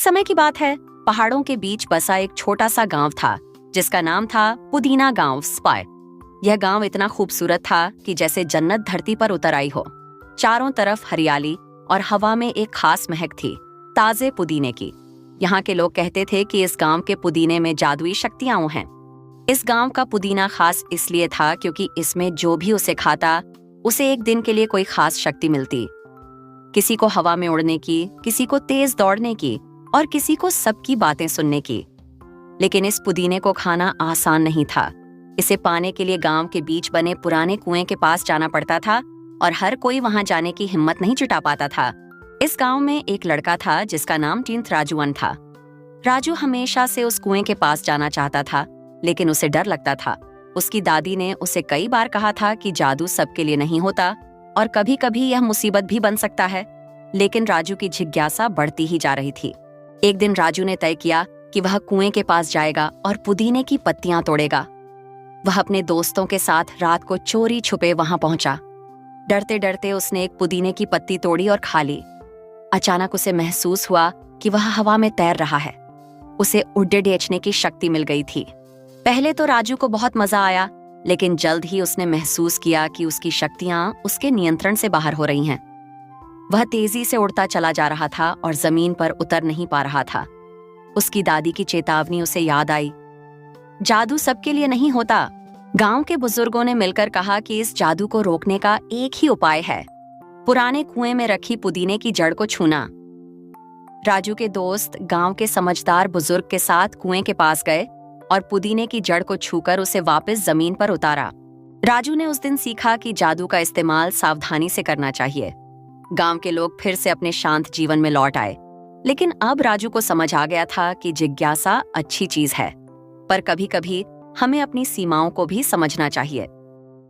एक समय की बात है, पहाड़ों के बीच बसा एक छोटा सा गांव था जिसका नाम था पुदीना गांव स्पाई। यह गांव इतना खूबसूरत था कि जैसे जन्नत धरती पर उतर आई हो। चारों तरफ हरियाली और हवा में एक खास महक थी, ताजे पुदीने की। यहाँ के लोग कहते थे कि इस गांव के पुदीने में जादुई शक्तियां हैं। इस गांव का पुदीना खास इसलिए था क्योंकि इसमें जो भी उसे खाता उसे एक दिन के लिए कोई खास शक्ति मिलती। किसी को हवा में उड़ने की, किसी को तेज दौड़ने की और किसी को सबकी बातें सुनने की। लेकिन इस पुदीने को खाना आसान नहीं था। इसे पाने के लिए गांव के बीच बने पुराने कुएं के पास जाना पड़ता था और हर कोई वहां जाने की हिम्मत नहीं जुटा पाता था। इस गांव में एक लड़का था जिसका नाम टींथ राजूअन था। राजू हमेशा से उस कुएं के पास जाना चाहता था, लेकिन उसे डर लगता था। उसकी दादी ने उसे कई बार कहा था कि जादू सबके लिए नहीं होता और कभी कभी यह मुसीबत भी बन सकता है। लेकिन राजू की जिज्ञासा बढ़ती ही जा रही थी। एक दिन राजू ने तय किया कि वह कुएं के पास जाएगा और पुदीने की पत्तियां तोड़ेगा। वह अपने दोस्तों के साथ रात को चोरी छुपे वहां पहुंचा। डरते डरते उसने एक पुदीने की पत्ती तोड़ी और खा ली। अचानक उसे महसूस हुआ कि वह हवा में तैर रहा है। उसे उड़ने डेचने की शक्ति मिल गई थी। पहले तो राजू को बहुत मजा आया, लेकिन जल्द ही उसने महसूस किया कि उसकी शक्तियां उसके नियंत्रण से बाहर हो रही हैं। वह तेजी से उड़ता चला जा रहा था और जमीन पर उतर नहीं पा रहा था। उसकी दादी की चेतावनी उसे याद आई। जादू सबके लिए नहीं होता। गांव के बुजुर्गों ने मिलकर कहा कि इस जादू को रोकने का एक ही उपाय है, पुराने कुएं में रखी पुदीने की जड़ को छूना। राजू के दोस्त गांव के समझदार बुजुर्ग के साथ कुएं के पास गए और पुदीने की जड़ को छूकर उसे वापस जमीन पर उतारा। राजू ने उस दिन सीखा कि जादू का इस्तेमाल सावधानी से करना चाहिए। गांव के लोग फिर से अपने शांत जीवन में लौट आए। लेकिन अब राजू को समझ आ गया था कि जिज्ञासा अच्छी चीज है, पर कभी-कभी हमें अपनी सीमाओं को भी समझना चाहिए।